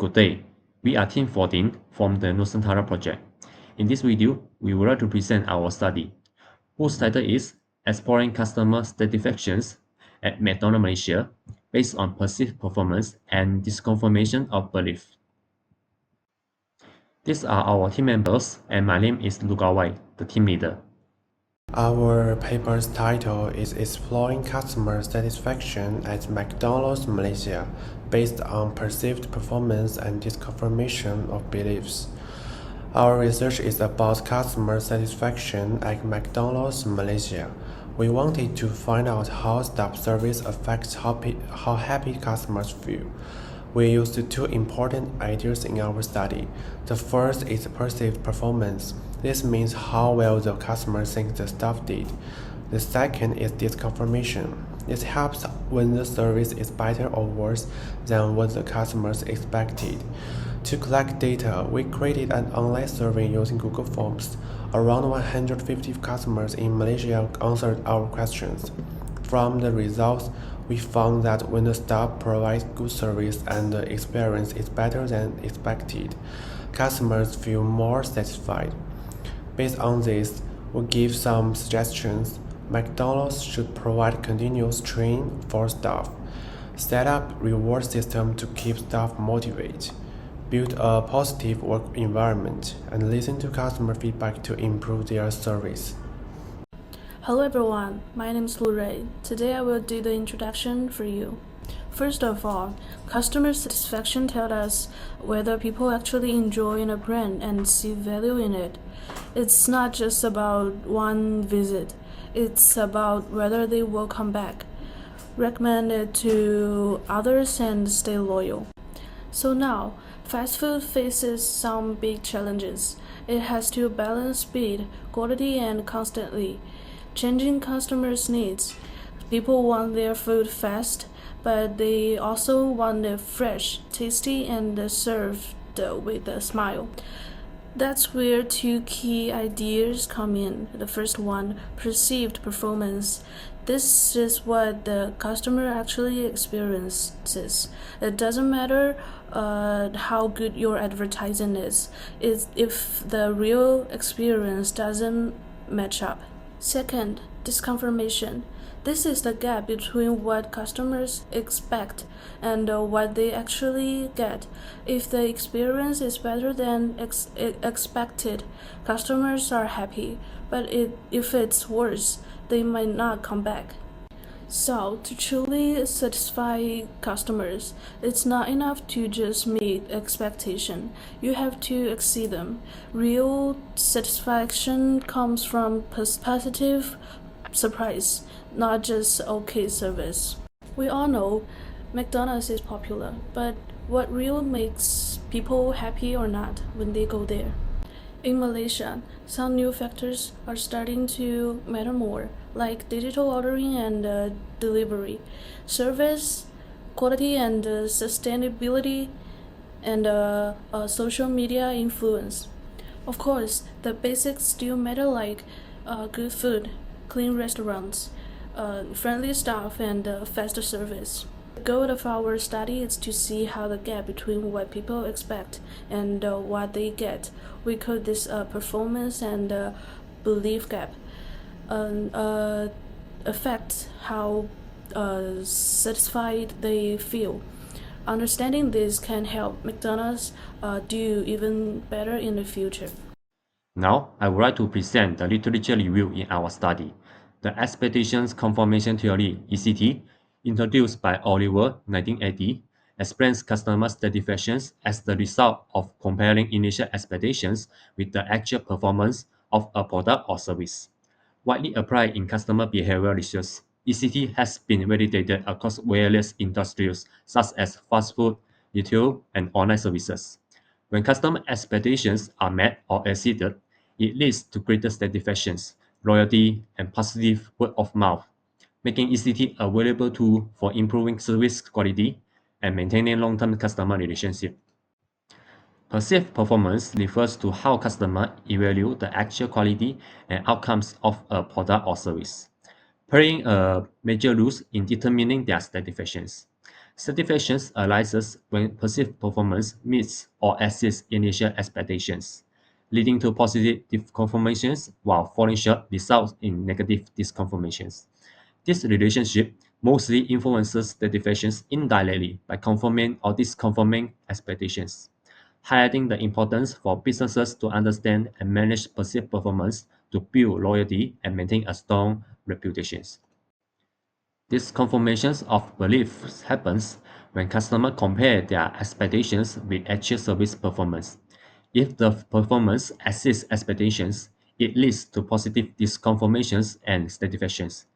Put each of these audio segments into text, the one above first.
Good day. We are Team 14 from the Nusantara project. In this video, we would like to present our study, whose title is Exploring Customer Satisfactions at McDonald Malaysia based on perceived performance and disconfirmation of belief. These are our team members, and my name is Lugawai, the team leader. Our paper's title is Exploring Customer Satisfaction at McDonald's Malaysia based on perceived performance and disconfirmation of beliefs. Our research is about customer satisfaction at McDonald's Malaysia. We wanted to find out how staff service affects how happy customers feel. We used two important ideas in our study. The first is perceived performance. This means how well the customer thinks the staff did. The second is disconfirmation. This helps when the service is better or worse than what the customers expected. To collect data, we created an online survey using Google Forms. Around 150 customers in Malaysia answered our questions. From the results, we found that when the staff provides good service and the experience is better than expected, customers feel more satisfied. Based on this, we give some suggestions. McDonald's should provide continuous training for staff, set up reward system to keep staff motivated, build a positive work environment, and listen to customer feedback to improve their service. Hello everyone, my name is Lu Rui. Today I will do the introduction for you. First of all, customer satisfaction tells us whether people actually enjoy a brand and see value in it. It's not just about one visit, it's about whether they will come back, recommend it to others, and stay loyal. So now, fast food faces some big challenges. It has to balance speed, quality, and constantly changing customers' needs. People want their food fast, but they also want it fresh, tasty, and served with a smile. That's where two key ideas come in. The first one, perceived performance. This is what the customer actually experiences. It doesn't matter how good your advertising is, if the real experience doesn't match up. Second, disconfirmation. This is the gap between what customers expect and what they actually get. If the experience is better than expected, customers are happy, but if it's worse, they might not come back. So, to truly satisfy customers, it's not enough to just meet expectation. You have to exceed them. Real satisfaction comes from positive surprise, not just okay service. We all know McDonald's is popular, but what really makes people happy or not when they go there? In Malaysia, some new factors are starting to matter more, like digital ordering and delivery, service, quality and sustainability, and social media influence. Of course, the basics still matter, like good food, clean restaurants, friendly staff, and faster service. The goal of our study is to see how the gap between what people expect and what they get, we call this performance and belief gap, affect how satisfied they feel. Understanding this can help McDonald's do even better in the future. Now, I would like to present the literature review in our study. The Expectations Confirmation Theory (ECT), introduced by Oliver 1980, explains customer satisfactions as the result of comparing initial expectations with the actual performance of a product or service. Widely applied in customer behavior research, ECT has been validated across various industries such as fast food, retail, and online services. When customer expectations are met or exceeded, it leads to greater satisfactions, loyalty, and positive word of mouth, making ECT a valuable tool for improving service quality and maintaining long-term customer relationship. Perceived performance refers to how customers evaluate the actual quality and outcomes of a product or service, playing a major role in determining their satisfactions. Satisfaction arises when perceived performance meets or exceeds initial expectations, leading to positive disconfirmations, while falling short results in negative disconfirmations. This relationship mostly influences satisfactions indirectly by confirming or disconfirming expectations, highlighting the importance for businesses to understand and manage perceived performance to build loyalty and maintain a strong reputation. This confirmation of beliefs happens when customers compare their expectations with actual service performance. If the performance exceeds expectations, it leads to positive disconfirmations and satisfactions.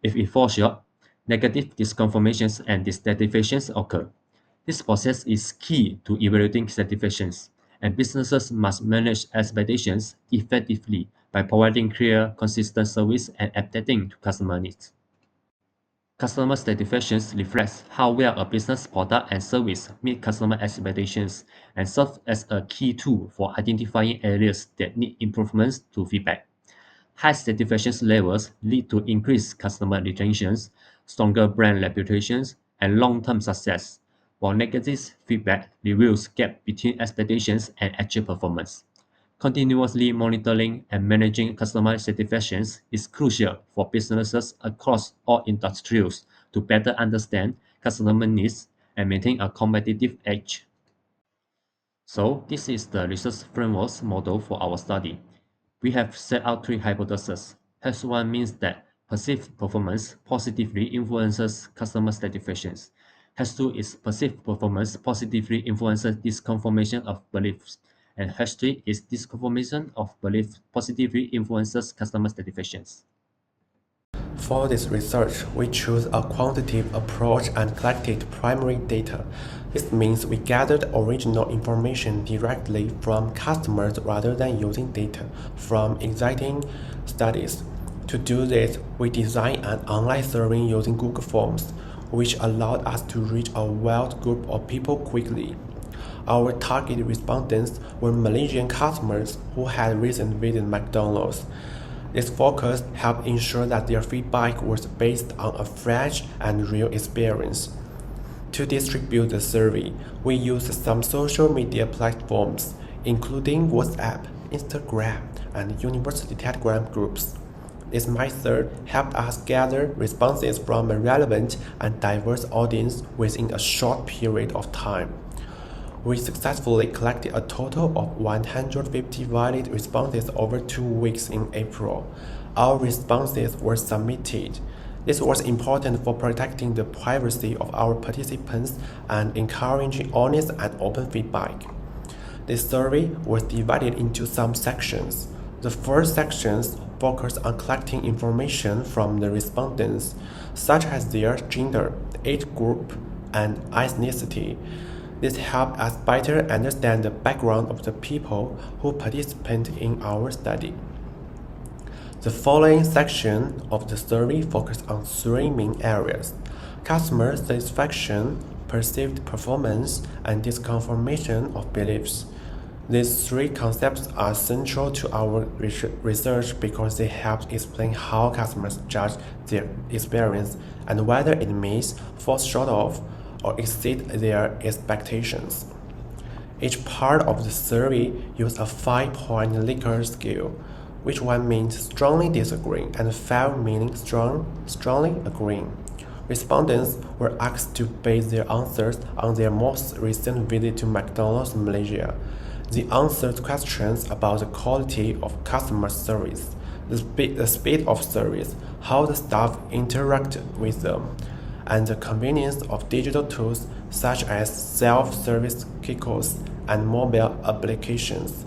If it falls short, negative disconfirmations and dissatisfactions occur. This process is key to evaluating satisfactions, and businesses must manage expectations effectively by providing clear, consistent service and adapting to customer needs. Customer satisfaction reflects how well a business product and service meet customer expectations and serve as a key tool for identifying areas that need improvements to feedback. High satisfaction levels lead to increased customer retentions, stronger brand reputations, and long-term success, while negative feedback reveals gap between expectations and actual performance. Continuously monitoring and managing customer satisfaction is crucial for businesses across all industries to better understand customer needs and maintain a competitive edge. So, this is the research framework model for our study. We have set out three hypotheses. H1 means that perceived performance positively influences customer satisfaction. H2 is perceived performance positively influences disconfirmation of beliefs. And H3 is disconfirmation of belief positively influences customer satisfaction. For this research, we chose a quantitative approach and collected primary data. This means we gathered original information directly from customers rather than using data from existing studies. To do this, we designed an online survey using Google Forms, which allowed us to reach a wide group of people quickly. Our target respondents were Malaysian customers who had recently visited McDonald's. This focus helped ensure that their feedback was based on a fresh and real experience. To distribute the survey, we used some social media platforms, including WhatsApp, Instagram, and university Telegram groups. This method helped us gather responses from a relevant and diverse audience within a short period of time. We successfully collected a total of 150 valid responses over 2 weeks in April. Our responses were submitted. This was important for protecting the privacy of our participants and encouraging honest and open feedback. This survey was divided into some sections. The first sections focused on collecting information from the respondents, such as their gender, age group, and ethnicity. This helped us better understand the background of the people who participate in our study. The following section of the survey focused on three main areas: customer satisfaction, perceived performance, and disconfirmation of beliefs. These three concepts are central to our research because they help explain how customers judge their experience and whether it meets, falls short of, or exceeds their expectations. Each part of the survey used a 5-point Likert scale, which 1 means strongly disagreeing and 5 meaning strongly agreeing. Respondents were asked to base their answers on their most recent visit to McDonald's Malaysia. They answered questions about the quality of customer service, the speed of service, how the staff interacted with them, and the convenience of digital tools such as self-service kiosks and mobile applications.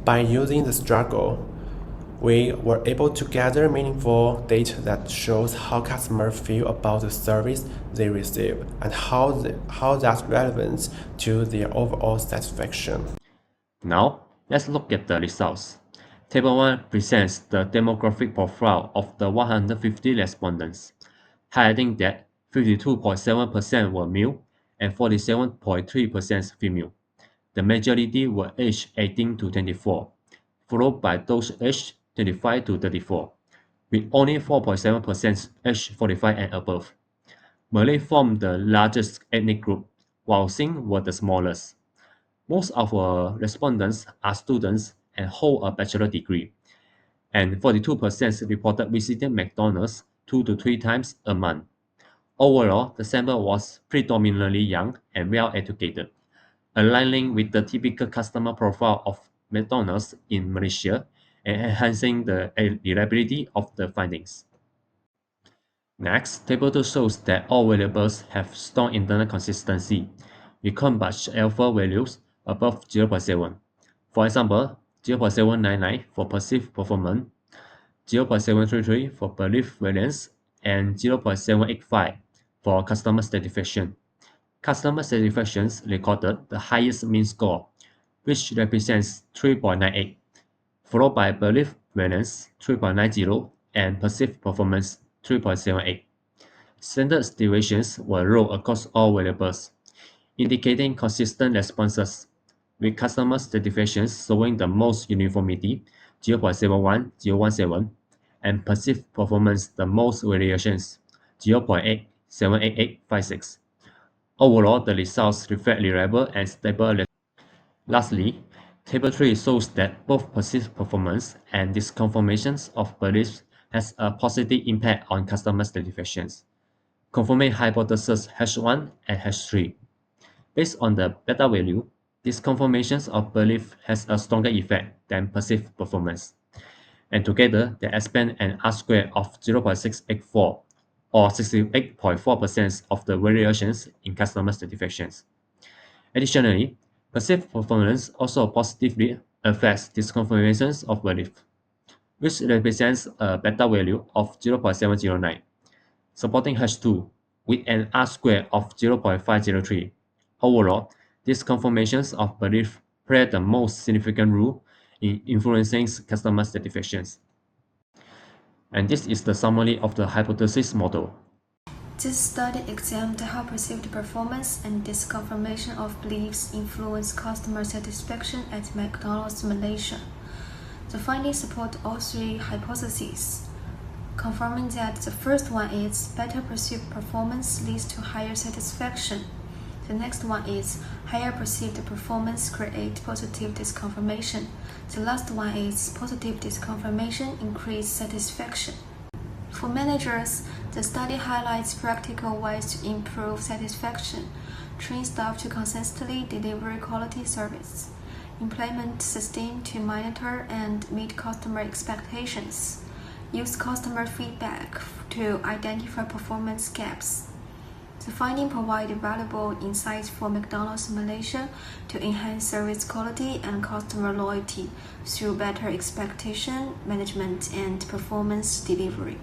By using the struggle, we were able to gather meaningful data that shows how customers feel about the service they receive and how that's relevant to their overall satisfaction. Now, let's look at the results. Table 1 presents the demographic profile of the 150 respondents, highlighting that 52.7% were male and 47.3% female. The majority were aged 18 to 24, followed by those aged 25 to 34, with only 4.7% aged 45 and above. Malay formed the largest ethnic group, while Singh were the smallest. Most of our respondents are students and hold a bachelor degree, and 42% reported visiting McDonald's 2 to 3 times a month. Overall, the sample was predominantly young and well-educated, aligning with the typical customer profile of McDonald's in Malaysia and enhancing the reliability of the findings. Next, Table 2 shows that all variables have strong internal consistency. We can't batch alpha values above 0.7. For example, 0.799 for perceived performance, 0.733 for belief variance, and 0.785 for customer satisfaction. Customer satisfaction recorded the highest mean score, which represents 3.98, followed by belief variance 3.90 and perceived performance 3.78. Standard deviations were low across all variables, indicating consistent responses, with customer satisfactions showing the most uniformity 0.71, 0.17, and perceived performance the most variations 0.8, 78856. Overall, the results reflect reliable and stable. Lastly, Table 3 shows that both perceived performance and disconfirmations of beliefs has a positive impact on customer satisfactions, confirming hypothesis H1 and H3. Based on the beta value, disconfirmations of belief has a stronger effect than perceived performance, and together they expand an R-square of 0.684 or 68.4% of the variations in customer satisfactions. Additionally, perceived performance also positively affects disconfirmations of belief, which represents a beta value of 0.709, supporting H2 with an R-square of 0.503. Overall, these confirmations of belief play the most significant role in influencing customer satisfactions. And this is the summary of the hypothesis model. This study examined how perceived performance and disconfirmation of beliefs influence customer satisfaction at McDonald's Malaysia. The findings support all three hypotheses, confirming that the first one is better perceived performance leads to higher satisfaction. The next one is higher perceived performance create positive disconfirmation. The last one is positive disconfirmation increase satisfaction. For managers, the study highlights practical ways to improve satisfaction, train staff to consistently deliver quality service, implement systems to monitor and meet customer expectations, use customer feedback to identify performance gaps. The findings provide valuable insights for McDonald's Malaysia to enhance service quality and customer loyalty through better expectation management and performance delivery.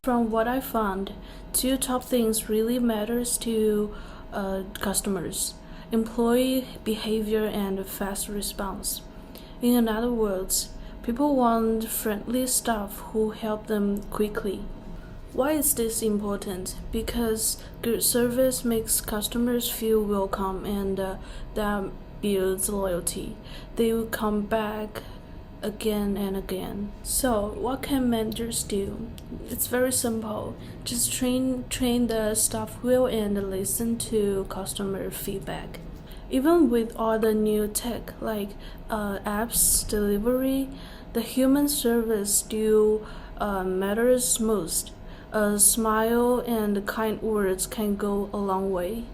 From what I found, two top things really matters to customers: employee behavior and fast response. In other words, people want friendly staff who help them quickly. Why is this important? Because good service makes customers feel welcome and that builds loyalty. They will come back again and again. So what can managers do? It's very simple. Just train the staff well and listen to customer feedback. Even with all the new tech like apps delivery, the human service still matters most. A smile and kind words can go a long way.